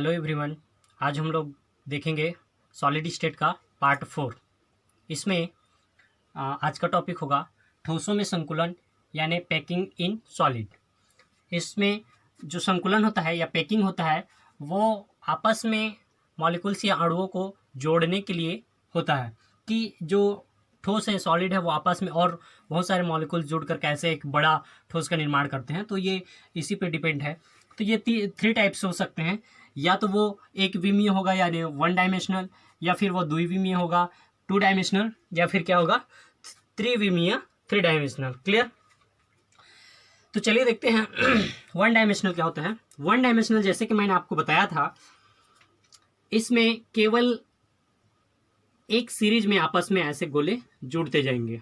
Hello everyone. आज हम लोग देखेंगे सॉलिड स्टेट का पार्ट 4। इसमें आज का टॉपिक होगा ठोसों में संकुलन यानी पैकिंग इन सॉलिड। इसमें जो संकुलन होता है या पैकिंग होता है वो आपस में मॉलिक्यूल्स या अणुओं को जोड़ने के लिए होता है कि जो ठोस है सॉलिड है वो आपस में और बहुत सारे मॉलिक्यूल्स जुड़कर कैसे एक बड़ा ठोस का निर्माण करते हैं। तो ये इसी पे डिपेंड है। तो ये 3 टाइप्स हो सकते हैं, या तो वो एक विमीय होगा यानी 1 डायमेंशनल, या फिर वो द्विविमीय होगा 2 डायमेंशनल, या फिर क्या होगा त्रिविमीय 3 डायमेंशनल। क्लियर? तो चलिए देखते हैं 1 डायमेंशनल क्या होता है। 1 डायमेंशनल जैसे कि मैंने आपको बताया था, इसमें केवल एक सीरीज में आपस में ऐसे गोले जुड़ते जाएंगे,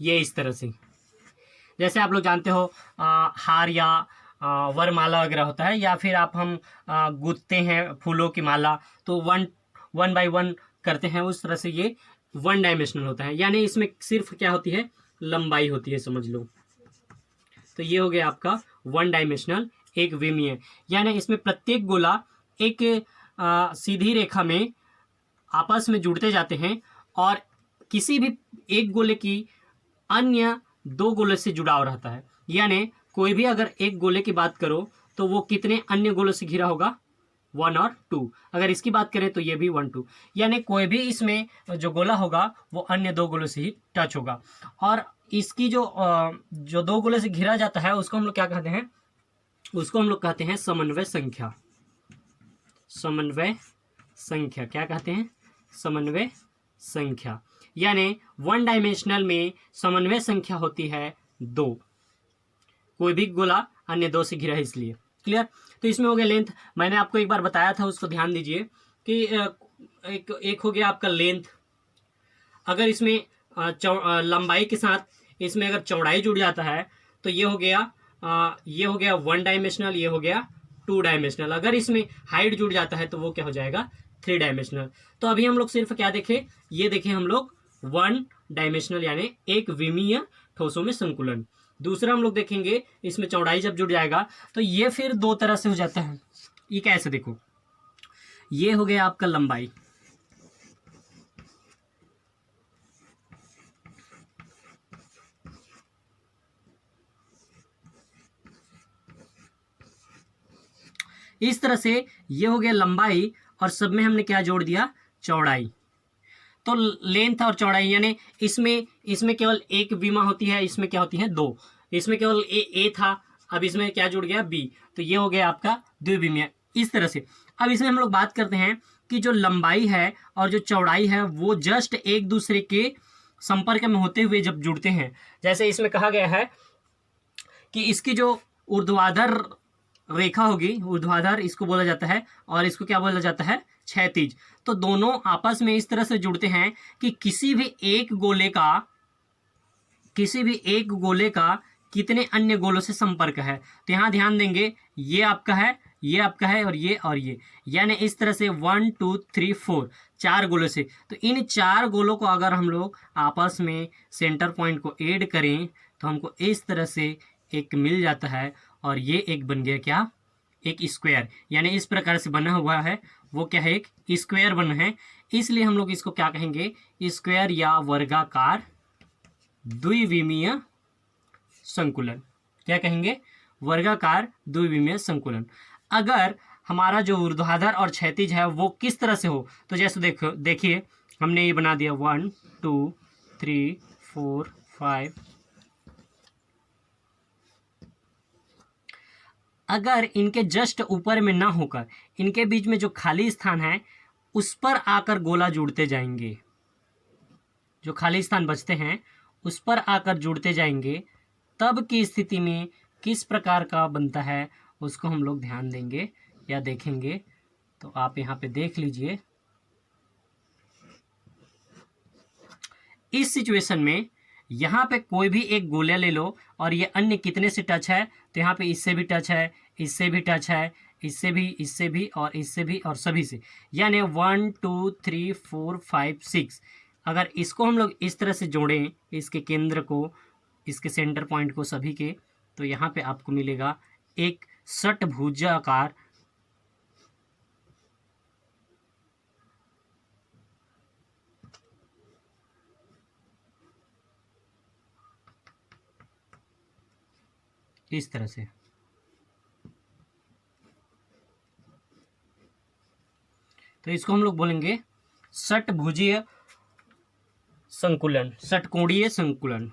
ये इस तरह से। जैसे आप लोग जानते हो हार या वरमाला वगैरह होता है, या फिर हम गूंथते हैं फूलों की माला, तो वन बाय वन करते हैं, उस तरह से ये 1 डायमेंशनल होता है। यानी इसमें सिर्फ क्या होती है, लंबाई होती है, समझ लो। तो ये हो गया आपका 1 डायमेंशनल, एक विमीय। यानी इसमें प्रत्येक गोला एक सीधी रेखा में आपस में जुड़ते जाते हैं और किसी भी एक गोले की अन्य 2 गोले से जुड़ाव रहता है। यानी कोई भी अगर एक गोले की बात करो तो वो कितने अन्य गोलों से घिरा होगा, 1 और 2। अगर इसकी बात करें तो ये भी 1 2, यानी कोई भी इसमें जो गोला होगा वो अन्य 2 गोलों से ही टच होगा। और इसकी जो 2 गोले से घिरा जाता है उसको हम लोग क्या कहते हैं, उसको हम लोग कहते हैं समन्वय संख्या। समन्वय संख्या क्या कहते हैं, समन्वय संख्या। यानी 1 डायमेंशनल में समन्वय संख्या होती है 2, कोई भी गोला अन्य 2 से घिरा है इसलिए। क्लियर? तो इसमें हो गया लेंथ। मैंने आपको एक बार बताया था, उसको ध्यान दीजिए कि एक हो गया आपका लेंथ। अगर इसमें लंबाई के साथ इसमें अगर चौड़ाई जुड़ जाता है तो ये हो गया 1 डायमेंशनल, ये हो गया 2 डायमेंशनल। अगर इसमें हाइट जुड़ जाता है तो वो क्या हो जाएगा, 3 डायमेंशनल। तो अभी हम लोग सिर्फ क्या देखें, ये देखें हम लोग 1 डायमेंशनल यानी एक विमीय ठोसों में संकुलन। दूसरा हम लोग देखेंगे इसमें चौड़ाई जब जुड़ जाएगा तो ये फिर 2 तरह से हो जाता है। ये कैसे, देखो, ये हो गया आपका लंबाई, इस तरह से ये हो गया लंबाई, और सब में हमने क्या जोड़ दिया, चौड़ाई। तो लेंथ और चौड़ाई यानी इसमें केवल एक विमा होती है, इसमें क्या होती है 2। इसमें केवल ए था, अब इसमें क्या जुड़ गया, बी। तो ये हो गया आपका द्विविमीय, इस तरह से। अब इसमें हम लोग बात करते हैं कि जो लंबाई है और जो चौड़ाई है वो जस्ट एक दूसरे के संपर्क में होते हुए जब जुड़ते हैं। जैसे इसमें कहा गया है कि इसकी जो ऊर्ध्वाधर रेखा होगी, ऊर्ध्वाधर इसको बोला जाता है, और इसको क्या बोला जाता है, क्षैतिज। तो दोनों आपस में इस तरह से जुड़ते हैं कि किसी भी एक गोले का कितने अन्य गोलों से संपर्क है। तो यहाँ ध्यान देंगे, ये आपका है, ये आपका है, और ये, यानी इस तरह से 1 2 3 4 4 गोलों से। तो इन 4 गोलों को अगर हम लोग आपस में सेंटर पॉइंट को ऐड करें तो हमको इस तरह से एक मिल जाता है, और ये एक बन गया क्या, एक स्क्वायर। यानी इस प्रकार से बना हुआ है, वो क्या है, एक स्क्वायर बना है। इसलिए हम लोग इसको क्या कहेंगे, स्क्वायर या वर्गाकार द्विविमीय संकुलन। क्या कहेंगे, वर्गाकार द्विविमीय संकुलन। अगर हमारा जो ऊर्ध्वाधर और क्षैतिज है वो किस तरह से हो, तो जैसे देखिए हमने ये बना दिया 1 2 3 4 5। अगर इनके जस्ट ऊपर में ना होकर इनके बीच में जो खाली स्थान है उस पर आकर गोला जुड़ते जाएंगे, जो खाली स्थान बचते हैं उस पर आकर जुड़ते जाएंगे, तब की स्थिति में किस प्रकार का बनता है उसको हम लोग ध्यान देंगे या देखेंगे। तो आप यहाँ पे देख लीजिए, इस सिचुएशन में यहाँ पे कोई भी एक गोला ले लो और ये अन्य कितने से टच है, तो यहाँ पे इससे भी टच है, इससे भी टच है, इससे भी और इससे भी और सभी से। यानी 1 2 3 4 5 6। अगर इसको हम लोग इस तरह से जोड़ें, इसके केंद्र को, इसके सेंटर पॉइंट को, सभी के, तो यहाँ पे आपको मिलेगा एक षटभुजाकार इस तरह से। तो इसको हम लोग बोलेंगे षटभुजीय संकुलन, षटकोणीय संकुलन।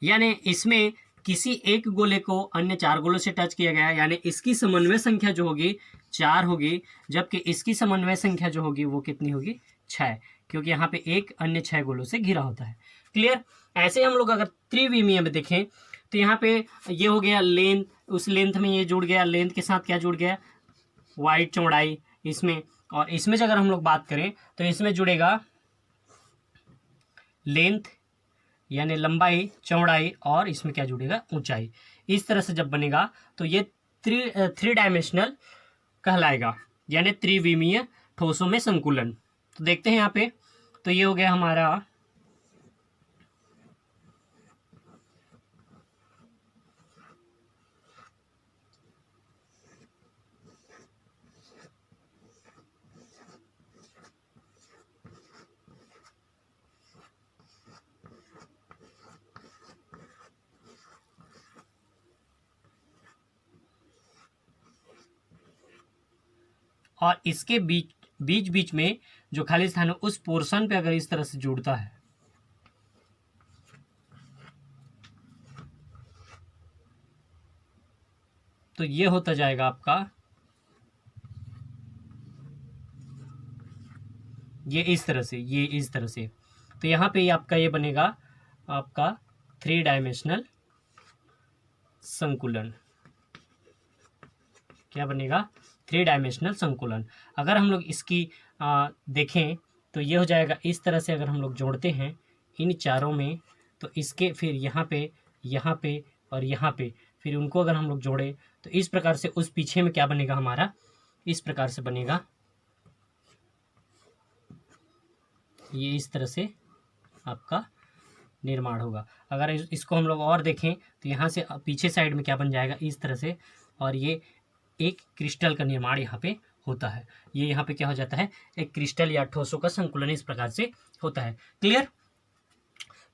यानी इसमें किसी एक गोले को अन्य 4 गोलों से टच किया गया, यानी इसकी समन्वय संख्या जो होगी 4 होगी, जबकि इसकी समन्वय संख्या जो होगी वो कितनी होगी 6, क्योंकि यहाँ पे एक अन्य 6 गोलों से घिरा होता है। क्लियर। ऐसे हम लोग अगर त्रिविमीय में देखें तो यहाँ पे ये हो गया लेंथ, उस लेंथ में ये जुड़ गया, लेंथ के साथ क्या जुड़ गया, वाइड चौड़ाई इसमें, और इसमें अगर हम लोग बात करें तो इसमें जुड़ेगा लेंथ यानी लंबाई, चौड़ाई, और इसमें क्या जुड़ेगा, ऊंचाई। इस तरह से जब बनेगा तो ये थ्री डायमेंशनल कहलाएगा, यानी त्रिविमीय ठोसों में संकुलन। तो देखते हैं यहाँ पे, तो ये हो गया हमारा और इसके बीच बीच में जो खाली स्थान है उस पोर्शन पे अगर इस तरह से जुड़ता है तो ये होता जाएगा आपका, ये इस तरह से, ये इस तरह से। तो यहाँ पे आपका ये बनेगा आपका 3 डायमेंशनल संकुलन। क्या बनेगा, 3 डायमेंशनल संकुलन। अगर हम लोग इसकी देखें तो ये हो जाएगा इस तरह से। अगर हम लोग जोड़ते हैं इन चारों में तो इसके फिर यहाँ पे और यहाँ पे, फिर उनको अगर हम लोग जोड़े तो इस प्रकार से उस पीछे में क्या बनेगा हमारा, इस प्रकार से बनेगा, ये इस तरह से आपका निर्माण होगा। अगर इसको हम लोग और देखें तो यहाँ से पीछे साइड में क्या बन जाएगा, इस तरह से, और ये एक क्रिस्टल का निर्माण यहाँ पे होता है। ये यहाँ पे क्या हो जाता है, एक क्रिस्टल या ठोसों का संकुलन इस प्रकार से होता है। क्लियर।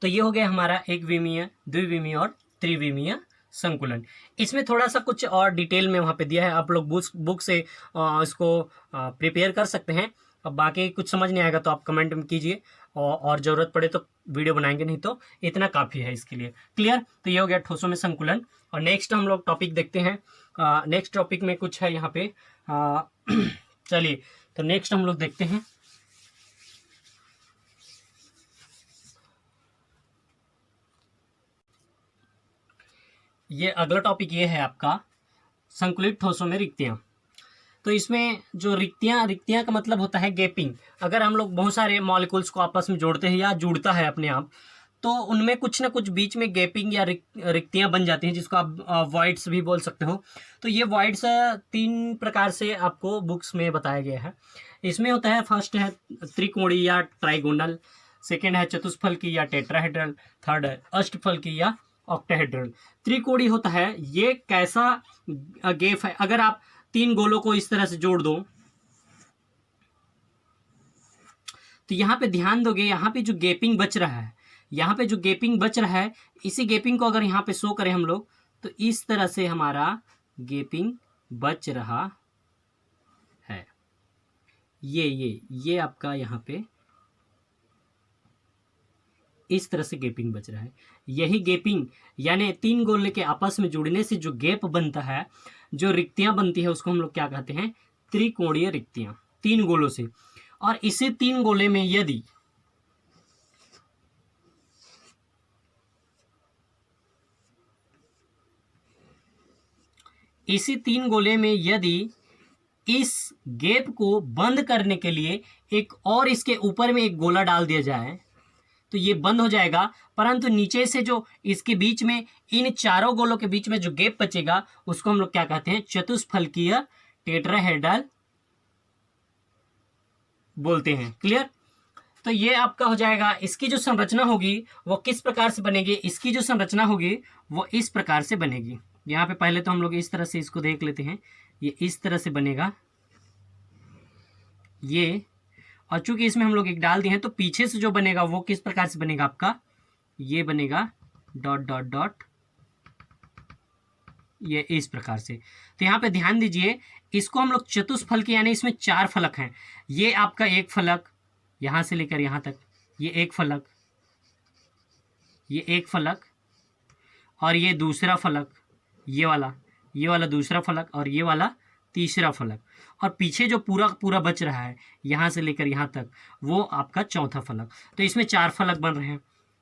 तो ये हो गया हमारा एक विमीय, द्विविमीय और त्रिविमीय संकुलन। इसमें थोड़ा सा कुछ और डिटेल में वहाँ पे दिया है, आप लोग बुक से इसको प्रिपेयर कर सकते हैं। अब बाकी कुछ समझ नहीं आएगा तो आप कमेंट में कीजिए, और ज़रूरत पड़े तो वीडियो बनाएंगे, नहीं तो इतना काफ़ी है इसके लिए। क्लियर। तो ये हो गया ठोसों में संकुलन। और नेक्स्ट हम लोग टॉपिक देखते हैं। नेक्स्ट टॉपिक में कुछ है यहाँ पे, चलिए तो नेक्स्ट हम लोग देखते हैं। ये अगला टॉपिक ये है आपका संकुलित ठोसों में रिक्तियाँ। तो इसमें जो रिक्तियाँ का मतलब होता है गैपिंग। अगर हम लोग बहुत सारे मॉलिक्यूल्स को आपस में जोड़ते हैं या जुड़ता है अपने आप, तो उनमें कुछ ना कुछ बीच में गैपिंग या रिक्तियाँ बन जाती हैं, जिसको आप वॉइड्स भी बोल सकते हो। तो ये वॉइड्स 3 प्रकार से आपको बुक्स में बताया गया है। इसमें होता है, फर्स्ट है त्रिकोणीय या ट्राइगोनल, सेकेंड है चतुष्फलकी या टेट्राहेड्रल, थर्ड है अष्टफलकी या ऑक्टाहेड्रल। त्रिकोणीय होता है, ये कैसा गैप है, अगर आप 3 गोलों को इस तरह से जोड़ दो तो यहाँ पे ध्यान दोगे, यहाँ पे जो गैपिंग बच रहा है, यहाँ पे जो गैपिंग बच रहा है, इसी गैपिंग को अगर यहाँ पे शो करें हम लोग तो इस तरह से हमारा गैपिंग बच रहा है। ये आपका यहाँ पे इस तरह से गैपिंग बच रहा है। यही गैपिंग यानी 3 गोले के आपस में जुड़ने से जो गैप बनता है, जो रिक्तियां बनती है, उसको हम लोग क्या कहते हैं, त्रिकोणीय रिक्तियां, 3 गोलों से। और इसी 3 गोले में यदि इस गैप को बंद करने के लिए एक और इसके ऊपर में एक गोला डाल दिया जाए तो ये बंद हो जाएगा, परंतु नीचे से जो इसके बीच में, इन चारों गोलों के बीच में जो गैप बचेगा उसको हम लोग क्या कहते हैं, चतुष्फलकीय टेट्राहेड्रल बोलते हैं। क्लियर। तो ये आपका हो जाएगा। इसकी जो संरचना होगी वो किस प्रकार से बनेगी, इसकी जो संरचना होगी वो इस प्रकार से बनेगी। यहाँ पे पहले तो हम लोग इस तरह से इसको देख लेते हैं, ये इस तरह से बनेगा ये, और चूंकि इसमें हम लोग एक डाल दिए हैं तो पीछे से जो बनेगा वो किस प्रकार से बनेगा आपका, ये बनेगा डॉट डॉट डॉट, ये इस प्रकार से। तो यहाँ पे ध्यान दीजिए, इसको हम लोग चतुष्फलकी यानी इसमें 4 फलक हैं। ये आपका एक फलक यहाँ से लेकर यहाँ तक, ये एक फलक, ये एक फलक, और ये दूसरा फलक, ये वाला दूसरा फलक, और ये वाला तीसरा फलक, और पीछे जो पूरा पूरा बच रहा है यहाँ से लेकर यहाँ तक, वो आपका चौथा फलक। तो इसमें 4 फलक बन रहे हैं,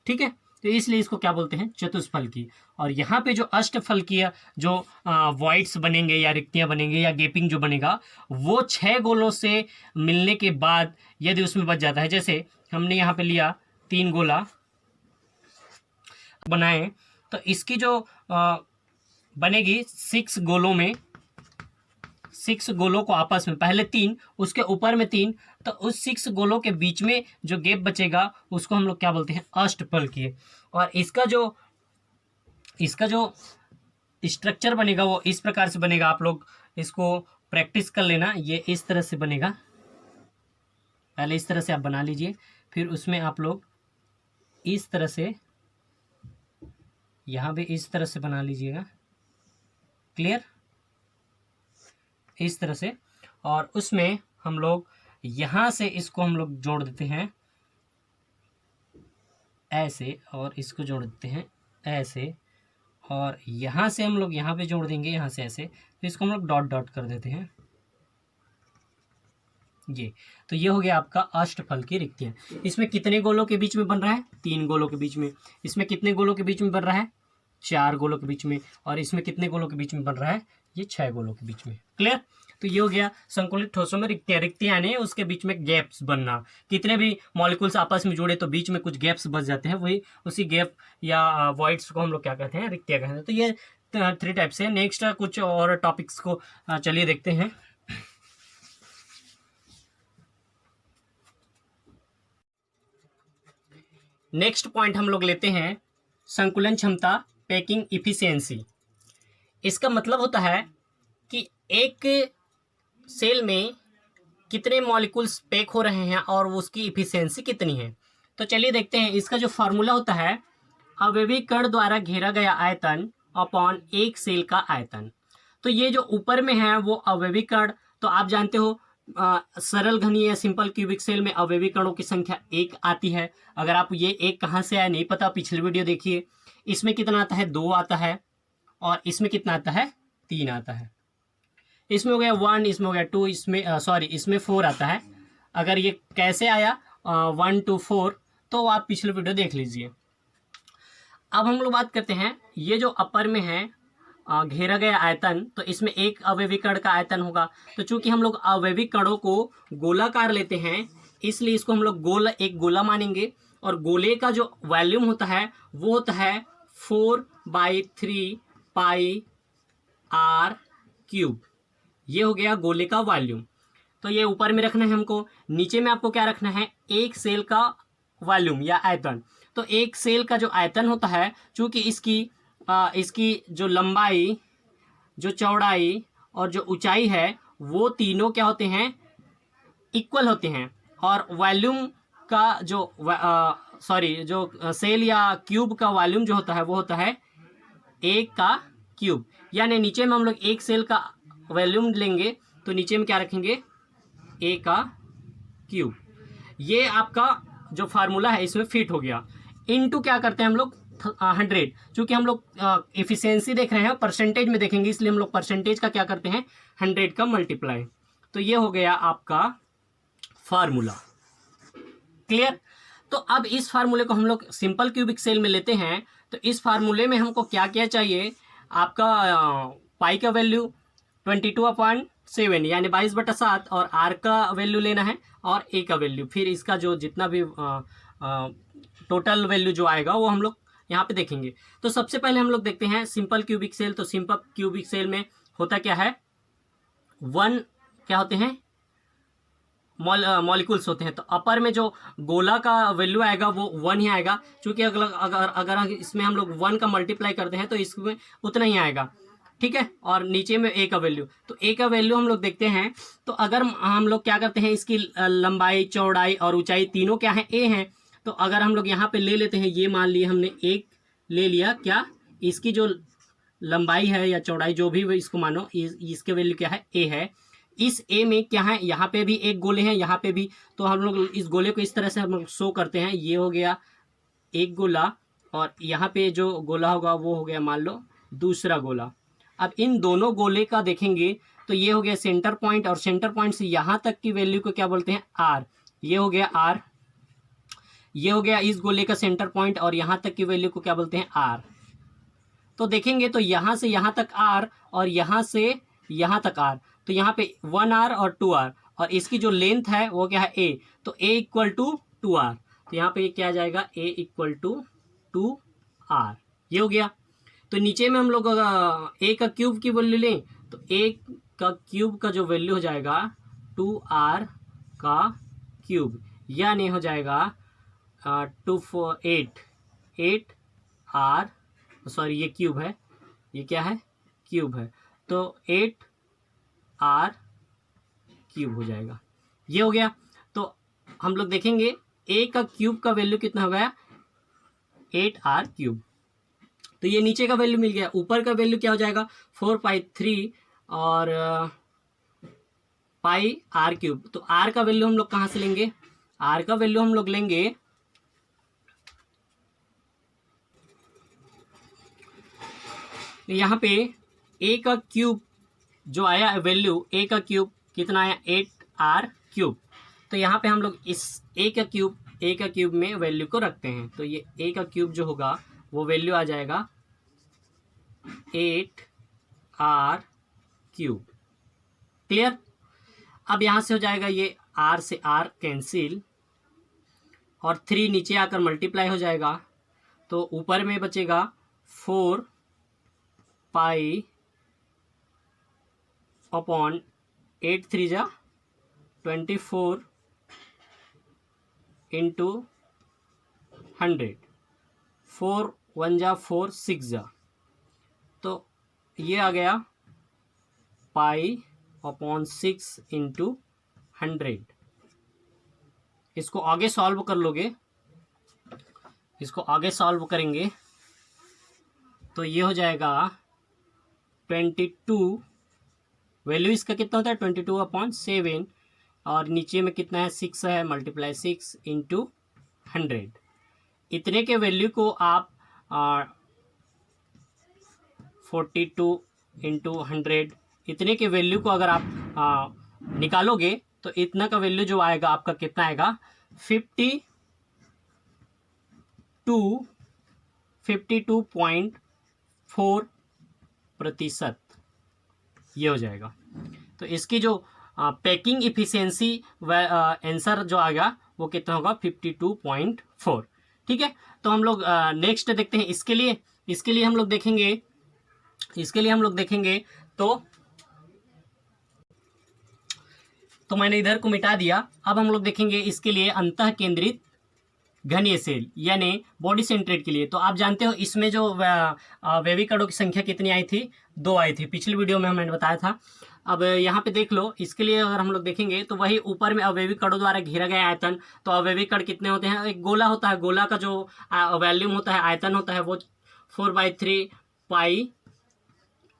ठीक है। तो इसलिए इसको क्या बोलते हैं, चतुष्फलकी। और यहाँ पे जो अष्टफलकीय जो वॉइड्स बनेंगे या रिक्तियाँ बनेंगे या गैपिंग जो बनेगा, वो 6 गोलों से मिलने के बाद यदि उसमें बच जाता है, जैसे हमने यहाँ पे लिया 3 गोला बनाए, तो इसकी जो बनेगी 6 गोलों में, 6 गोलों को आपस में, पहले 3 उसके ऊपर में 3, तो उस 6 गोलों के बीच में जो गैप बचेगा उसको हम लोग क्या बोलते हैं, अष्टफलकीय। और इसका जो स्ट्रक्चर बनेगा वो इस प्रकार से बनेगा। आप लोग इसको प्रैक्टिस कर लेना। ये इस तरह से बनेगा, पहले इस तरह से आप बना लीजिए, फिर उसमें आप लोग इस तरह से, यहाँ भी इस तरह से बना लीजिएगा, क्लियर, इस तरह से। और उसमें हम लोग यहाँ से इसको हम लोग जोड़ देते हैं ऐसे, और इसको जोड़ देते हैं ऐसे, और यहाँ से हम लोग यहाँ पे जोड़ देंगे, यहाँ से ऐसे, तो इसको हम लोग डॉट डॉट कर देते हैं, ये। तो ये हो गया आपका अष्टफल की रिक्तियाँ। इसमें कितने गोलों के बीच में बन रहा है, 3 गोलों के बीच में। इसमें कितने गोलों के बीच में बन रहा है, 4 गोलों के बीच में। और इसमें कितने गोलों के बीच में बन रहा है, ये 6 गोलों के बीच में, क्लियर। तो ये हो गया संकुलित ठोसों में रिक्तियाँ। रिक्तियाँ यानी उसके बीच में गैप्स बनना। कितने भी मॉलिक्यूल्स आपस में जुड़े तो बीच में कुछ गैप्स बच जाते हैं, वही उसी गैप या वॉइड्स को हम लोग क्या कहते हैं, रिक्तियाँ कहते हैं। तो ये 3 टाइप से। नेक्स्ट कुछ और टॉपिक्स को चलिए देखते हैं। नेक्स्ट पॉइंट हम लोग लेते हैं संकुलन क्षमता, पैकिंग इफिशियंसी। इसका मतलब होता है कि एक सेल में कितने मॉलिक्यूल्स पैक हो रहे हैं और उसकी इफिशियंसी कितनी है। तो चलिए देखते हैं। इसका जो फार्मूला होता है, अवयवी कण द्वारा घेरा गया आयतन अपॉन एक सेल का आयतन। तो ये जो ऊपर में है वो अवयवी कण, तो आप जानते हो सरल घनीय या सिंपल क्यूबिक सेल में अवयवी कणों की संख्या 1 आती है। अगर आप ये 1 कहाँ से आया नहीं पता, पिछली वीडियो देखिए। इसमें कितना आता है, 2 आता है, और इसमें कितना आता है, 3 आता है। इसमें हो गया 1, इसमें हो गया 2, इसमें 4 आता है। अगर ये कैसे आया 1 2 4, तो आप पिछले वीडियो देख लीजिए। अब हम लोग बात करते हैं, ये जो अपर में है घेरा गया आयतन, तो इसमें एक अवयवी कण का आयतन होगा। तो चूंकि हम लोग अवयवी कणों को गोलाकार लेते हैं, इसलिए इसको हम लोग एक गोला मानेंगे। और गोले का जो वॉल्यूम होता है वो होता है 4/3 पाई r क्यूब। ये हो गया गोले का वॉल्यूम। तो ये ऊपर में रखना है हमको। नीचे में आपको क्या रखना है, एक सेल का वॉल्यूम या आयतन। तो एक सेल का जो आयतन होता है, चूंकि इसकी जो लंबाई, जो चौड़ाई और जो ऊंचाई है, वो तीनों क्या होते हैं, इक्वल होते हैं। और वॉल्यूम का जो सेल या क्यूब का वॉल्यूम जो होता है वो होता है 1 का क्यूब। यानी नीचे में हम लोग एक सेल का वॉल्यूम लेंगे तो नीचे में क्या रखेंगे, 1 का क्यूब। ये आपका जो फार्मूला है इसमें फिट हो गया। इनटू क्या करते हैं हम लोग, 100। चूंकि हम लोग एफिशिएंसी देख रहे हैं, परसेंटेज में देखेंगे, इसलिए हम लोग परसेंटेज का क्या करते हैं, 100 का मल्टीप्लाई। तो ये हो गया आपका फार्मूला, क्लियर। तो अब इस फार्मूले को हम लोग सिंपल क्यूबिक सेल में लेते हैं। तो इस फार्मूले में हमको क्या क्या चाहिए, आपका पाई का वैल्यू 22/7 यानी 22/7, और आर का वैल्यू लेना है और ए का वैल्यू। फिर इसका जो जितना भी टोटल वैल्यू जो आएगा वो हम लोग यहाँ पे देखेंगे। तो सबसे पहले हम लोग देखते हैं सिंपल क्यूबिक सेल। तो सिंपल क्यूबिक सेल में होता क्या है, 1 क्या होते हैं, मॉलिक्यूल्स होते हैं। तो अपर में जो गोला का वैल्यू आएगा वो 1 ही आएगा। क्योंकि अगर इसमें हम लोग 1 का मल्टीप्लाई करते हैं तो इसमें उतना ही आएगा। ठीक है, और नीचे में ए का वैल्यू। तो ए का वैल्यू हम लोग देखते हैं, तो अगर हम लोग क्या करते हैं, इसकी लंबाई, चौड़ाई और ऊंचाई तीनों क्या है, ए हैं। तो अगर हम लोग यहाँ पे ले लेते हैं, ये मान लिए हमने एक ले लिया, क्या इसकी जो लंबाई है या चौड़ाई जो भी इसको मानो, इसके वैल्यू क्या है, ए है। इस ए में क्या है, यहाँ पे भी एक गोले हैं, यहाँ पे भी। तो हम लोग इस गोले को इस तरह से हम लोग शो करते हैं, ये हो गया एक गोला, और यहाँ पे जो गोला होगा वो हो गया मान लो दूसरा गोला। अब इन दोनों गोले का देखेंगे तो ये हो गया सेंटर पॉइंट, और सेंटर पॉइंट से यहाँ तक की वैल्यू को क्या बोलते हैं, आर। ये हो गया आर, ये हो गया इस गोले का सेंटर पॉइंट, और यहाँ तक की वैल्यू को क्या बोलते हैं, आर। तो देखेंगे तो यहाँ से यहाँ तक आर, और यहाँ से यहाँ तक आर, तो यहाँ पे 1 आर और 2 आर, और इसकी जो लेंथ है वो क्या है, ए। तो ए इक्वल टू 2 आर, तो यहाँ पे क्या आ जाएगा, ए इक्वल टू 2 आर। ये हो गया। तो नीचे में हम लोग ए का क्यूब की वैल्यू लें, तो ए का क्यूब का जो वैल्यू हो जाएगा 2r का क्यूब, यानी हो जाएगा 2 4 8 आर, सॉरी ये क्यूब है, ये क्या है, क्यूब है, तो 8r क्यूब हो जाएगा। ये हो गया। तो हम लोग देखेंगे ए का क्यूब का वैल्यू कितना हो गया, 8r क्यूब। तो ये नीचे का वैल्यू मिल गया। ऊपर का वैल्यू क्या हो जाएगा, 4π3 और पाई आर क्यूब। तो आर का वैल्यू हम लोग कहाँ से लेंगे, आर का वैल्यू हम लोग लेंगे यहाँ पे ए का क्यूब जो आया वैल्यू, ए का क्यूब कितना आया, 8r क्यूब। तो यहाँ पे हम लोग इस ए का क्यूब में वैल्यू को रखते हैं। तो ये ए का क्यूब जो होगा वो वैल्यू आ जाएगा 8r क्यूब। क्लियर। अब यहाँ से हो जाएगा ये r से r कैंसिल, और 3 नीचे आकर मल्टीप्लाई हो जाएगा, तो ऊपर में बचेगा 4 पाई अपॉन 8 3 जा 24 इंटू 100, 4 1 जा 4 6 जा, तो ये आ गया पाई अपॉन 6 इंटू 100। इसको आगे सॉल्व कर लोगे, इसको आगे सॉल्व करेंगे तो ये हो जाएगा 22, वैल्यू इसका कितना होता है 22/7, और नीचे में कितना है 6 है, मल्टीप्लाई 6 इंटू 100। इतने के वैल्यू को आप 42 इंटू 100, इतने के वैल्यू को अगर आप निकालोगे तो इतना का वैल्यू जो आएगा आपका कितना आएगा, 52.4%। ये हो जाएगा। तो इसकी जो पैकिंग इफिशियंसी आंसर जो आएगा वो कितना होगा, 52.4। ठीक है। तो हम लोग नेक्स्ट देखते हैं। इसके लिए हम लोग देखेंगे तो मैंने इधर को मिटा दिया। अब हम लोग देखेंगे इसके लिए अंतः केंद्रित घनीय सेल यानी बॉडी सेंट्रेट के लिए। तो आप जानते हो इसमें जो वेविकड़ों की संख्या कितनी आई थी, 2 आई थी, पिछली वीडियो में मैंने बताया था। अब यहाँ पे देख लो, इसके लिए अगर हम लोग देखेंगे तो वही ऊपर में अवयविकड़ों द्वारा घेरा गया आयतन। तो अवयविकड़ कितने होते हैं, एक गोला होता है, गोला का जो वॉल्यूम होता है, आयतन होता है, वो 4/3 पाई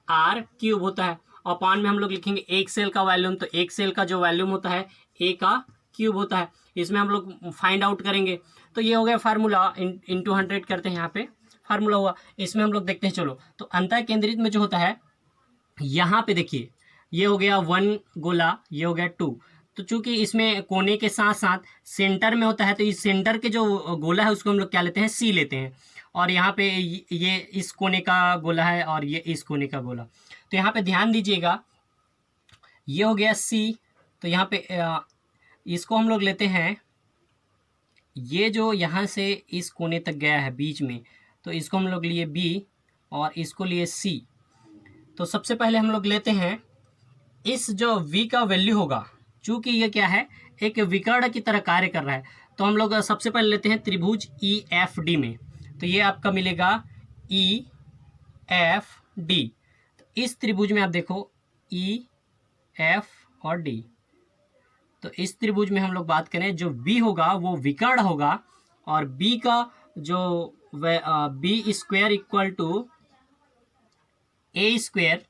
आर क्यूब होता है। और पान में हम लोग लिखेंगे एक सेल का वॉल्यूम, तो एक सेल का जो वॉल्यूम होता है ए का क्यूब होता है। इसमें हम लोग फाइंड आउट करेंगे। तो ये हो गया फार्मूला, इंटू 100 करते हैं, यहाँ पे फार्मूला हुआ। इसमें हम लोग देखते हैं, चलो। तो अंतः केंद्रित में जो होता है, यहाँ पे देखिए ये हो गया 1 गोला, ये हो गया 2। तो चूंकि इसमें कोने के साथ साथ सेंटर में होता है, तो इस सेंटर के जो गोला है उसको हम लोग क्या लेते हैं, सी लेते हैं। और यहाँ पे ये इस कोने का गोला है और ये इस कोने का गोला। तो यहाँ पे ध्यान दीजिएगा, ये हो गया सी। तो यहाँ पे इसको हम लोग लेते हैं, ये जो यहाँ से इस कोने तक गया है बीच में, तो इसको हम लोग लिए बी और इसको लिए सी। तो सबसे पहले हम लोग लेते हैं इस जो v का वैल्यू होगा, चूंकि ये क्या है, एक विकर्ण की तरह कार्य कर रहा है। तो हम लोग सबसे पहले लेते हैं त्रिभुज EFD में। तो ये आपका मिलेगा EFD। इस त्रिभुज में आप देखो ई, एफ और डी, तो इस त्रिभुज में हम लोग बात करें जो बी होगा वो विकर्ण होगा, और बी का जो B square equal to A square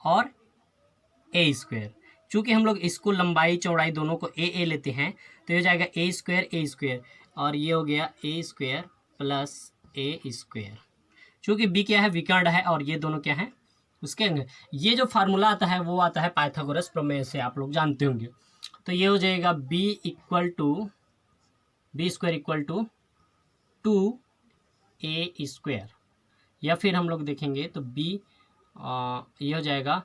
और ए स्क्वायर। चूँकि हम लोग इसको लंबाई चौड़ाई दोनों को ए लेते हैं, तो ये हो जाएगा ए स्क्वायर, और ये हो गया ए स्क्वायर प्लस ए स्क्वायर। चूँकि बी क्या है, विकर्ण है, और ये दोनों क्या है, उसके अंग। ये जो फार्मूला आता है वो आता है पाइथागोरस प्रमेय से, आप लोग जानते होंगे। तो ये हो जाएगा B square equal to 2a square, या फिर हम लोग देखेंगे तो बी ये हो जाएगा,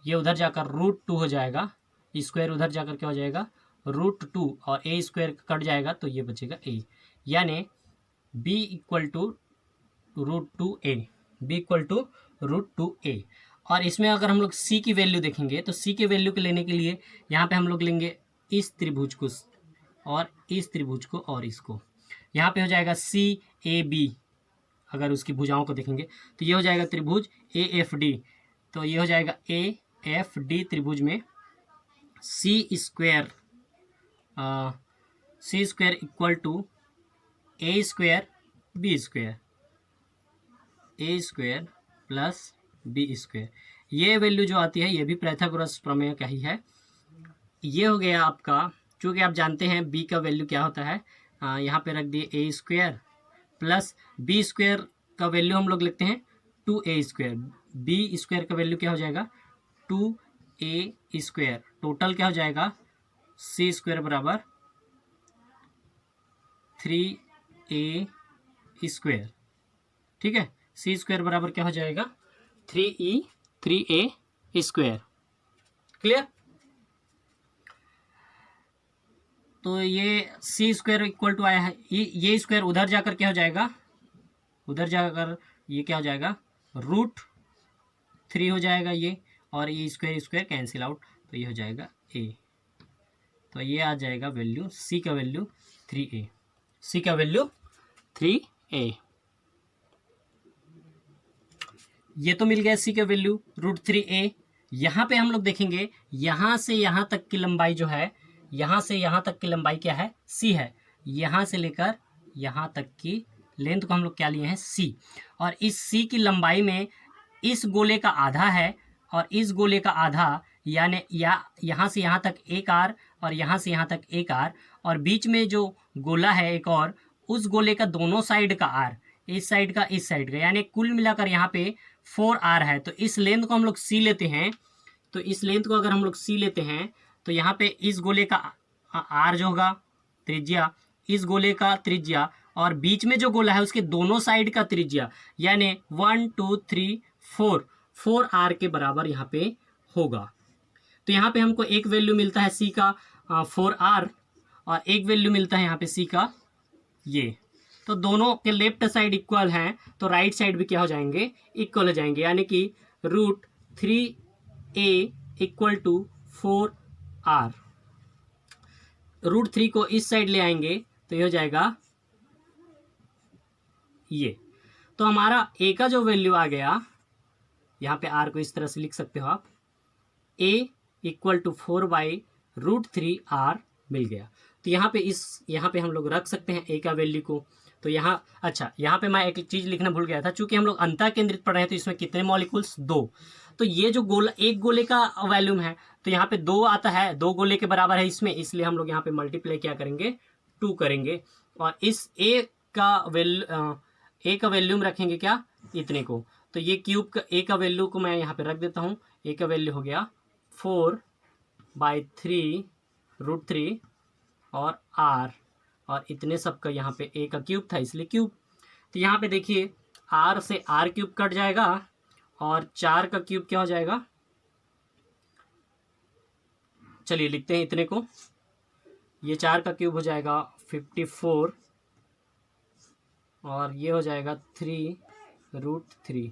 ये उधर जाकर √2 हो जाएगा, स्क्वायर उधर जाकर क्या हो जाएगा, √2, और ए स्क्वायर कट जाएगा तो ये बचेगा ए, यानी b इक्वल टू √2a। और इसमें अगर हम लोग c की वैल्यू देखेंगे तो c की वैल्यू को लेने के लिए यहाँ पे हम लोग लेंगे इस त्रिभुज को और इस त्रिभुज को और इसको, यहाँ पे हो जाएगा CAB। अगर उसकी भुजाओं को देखेंगे तो ये हो जाएगा त्रिभुज AFD, तो ये हो जाएगा AFD त्रिभुज में C square equal to A square plus B square. ये वैल्यू जो आती है ये भी पाइथागोरस प्रमेय का ही है। ये हो गया आपका, चूँकि आप जानते हैं B का वैल्यू क्या होता है, यहाँ पे रख दिए A square plus B square का वैल्यू हम लोग लिखते हैं 2A स्क्वायर। B स्क्वायर का वैल्यू क्या हो जाएगा 2A स्क्वायर, टोटल क्या हो जाएगा C स्क्वायर बराबर 3A स्क्वायर। ठीक है, C स्क्वायर बराबर क्या हो जाएगा 3A स्क्वायर। क्लियर? तो ये C स्क्वायर इक्वल टू आया है, ये स्क्वायर उधर जाकर क्या हो जाएगा, उधर जाकर ये क्या हो जाएगा √3 हो जाएगा ये, और ये स्क्वायर कैंसिल आउट, तो ये हो जाएगा A। तो ये आ जाएगा वैल्यू C का वैल्यू 3A, C का वैल्यू 3A। ये तो मिल गया C का वैल्यू √3A। यहाँ पे हम लोग देखेंगे यहाँ से यहाँ तक की लंबाई जो है, यहाँ से यहाँ तक की लंबाई क्या है C है, यहाँ से लेकर यहाँ तक की लेंथ को हम लोग क्या लिए हैं C, और इस C की लंबाई में इस गोले का आधा है और इस गोले का आधा, यानी यहाँ से यहाँ तक एक R और यहाँ से यहाँ तक एक R, और बीच में जो गोला है एक और, उस गोले का दोनों साइड का R, इस साइड का इस साइड का, यानी कुल मिलाकर यहाँ पे 4R है। तो इस लेंथ को हम लोग C लेते हैं, तो इस लेंथ को अगर हम लोग C लेते हैं तो यहाँ पे इस गोले का R जो होगा त्रिज्या, इस गोले का त्रिज्या, और बीच में जो गोला है उसके दोनों साइड का त्रिज्या, यानी 1 2 3 4 के बराबर यहाँ पे होगा। तो यहाँ पे हमको एक वैल्यू मिलता है C का 4R, और एक वैल्यू मिलता है यहाँ पे C का ये। तो दोनों के लेफ्ट साइड इक्वल हैं, तो राइट साइड भी क्या हो जाएंगे, इक्वल हो जाएंगे, यानी कि √3A इक्वल टू 4R। √3 को इस साइड ले आएंगे तो ये हो जाएगा ये। तो हमारा A का जो वैल्यू आ गया, यहाँ पे R को इस तरह से लिख सकते हो आप, A इक्वल टू 4/√3R मिल गया। तो यहाँ पे हम लोग रख सकते हैं A का वैल्यू को। तो यहाँ यहाँ पे मैं एक चीज़ लिखना भूल गया था, चूंकि हम लोग अंतः केंद्रित पढ़ रहे हैं तो इसमें कितने मॉलिक्यूल्स 2। तो ये जो गोला एक गोले का वॉल्यूम है, तो यहाँ पे 2 आता है, 2 गोले के बराबर है इसमें, इसलिए हम लोग यहाँ पे मल्टीप्लाई क्या करेंगे 2 करेंगे, और इस A का वैल्यूम रखेंगे क्या इतने को। तो ये क्यूब का A का वैल्यू को मैं यहाँ पे रख देता हूँ। A का वैल्यू हो गया 4/3√3 और R, और इतने सब का यहाँ पे A का क्यूब था इसलिए क्यूब। तो यहाँ पे देखिए R से R क्यूब कट जाएगा, और 4 का क्यूब क्या हो जाएगा, चलिए लिखते हैं इतने को, ये 4 का क्यूब हो जाएगा 54, और ये हो जाएगा 3√3,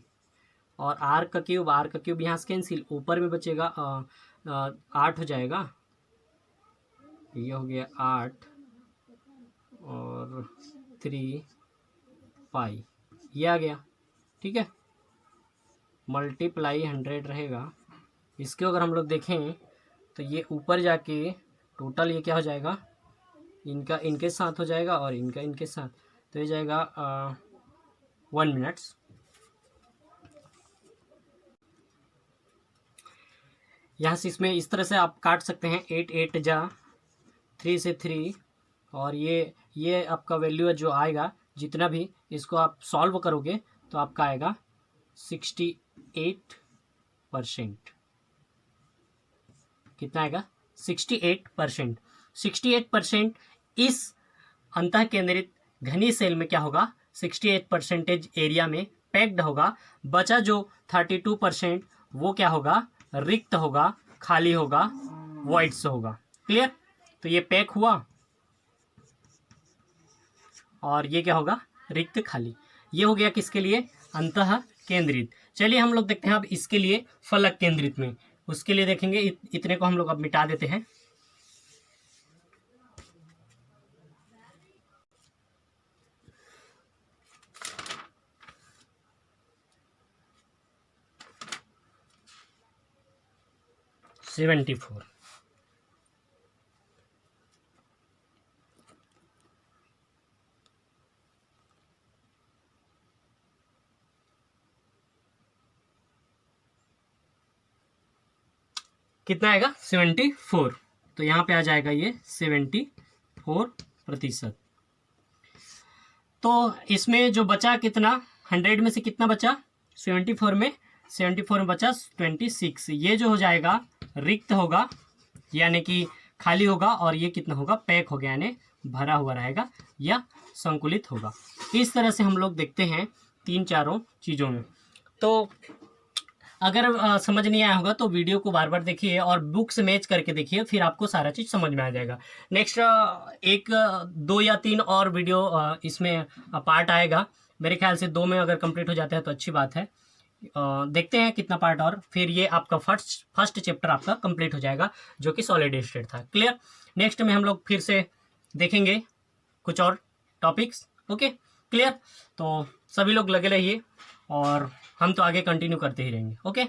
और R का क्यूब यहाँ से कैंसिल, ऊपर में बचेगा 8 हो जाएगा, ये हो गया 8 और 3 पाई, ये आ गया। ठीक है, मल्टीप्लाई 100 रहेगा, इसके अगर हम लोग देखें तो ये ऊपर जाके टोटल ये क्या हो जाएगा, इनका इनके साथ हो जाएगा और इनका इनके साथ, तो ये जाएगा 1 मिनट्स। यहाँ से इसमें इस तरह से आप काट सकते हैं, 8 8 जा 3 से 3, और ये आपका वैल्यू जो आएगा जितना भी, इसको आप सॉल्व करोगे तो आपका आएगा 68%। कितना आएगा? 68%। 68% इस अंतः केंद्रित घनी सेल में क्या होगा, 68% एरिया में पैक्ड होगा। बचा जो 32% वो क्या होगा, रिक्त होगा, खाली होगा, वॉइड्स होगा। क्लियर? तो ये पैक हुआ और ये क्या होगा, रिक्त खाली। ये हो गया किसके लिए, अंतः केंद्रित। चलिए हम लोग देखते हैं अब इसके लिए फलक केंद्रित में। उसके लिए देखेंगे, इतने को हम लोग अब मिटा देते हैं। Seventy four. कितना आएगा, 74। तो यहाँ पे आ जाएगा ये 74%। तो इसमें जो बचा कितना, 100 में से कितना बचा, 74 में बचा 26। ये जो हो जाएगा रिक्त होगा, यानी कि खाली होगा, और ये कितना होगा, पैक हो गया, यानी भरा हुआ रहेगा या संकुलित होगा। इस तरह से हम लोग देखते हैं 3-4 चीज़ों में। तो अगर समझ नहीं आया होगा तो वीडियो को बार बार देखिए और बुक से मैच करके देखिए, फिर आपको सारा चीज़ समझ में आ जाएगा। नेक्स्ट 1, 2 या 3 और वीडियो इसमें पार्ट आएगा। मेरे ख्याल से 2 में अगर कंप्लीट हो जाता है तो अच्छी बात है। देखते हैं कितना पार्ट, और फिर ये आपका फर्स्ट चैप्टर आपका कंप्लीट हो जाएगा, जो कि सॉलिड स्टेट था। क्लियर? नेक्स्ट में हम लोग फिर से देखेंगे कुछ और टॉपिक्स। Okay, clear? तो सभी लोग लगे रहिए और हम तो आगे कंटिन्यू करते ही रहेंगे। ओके।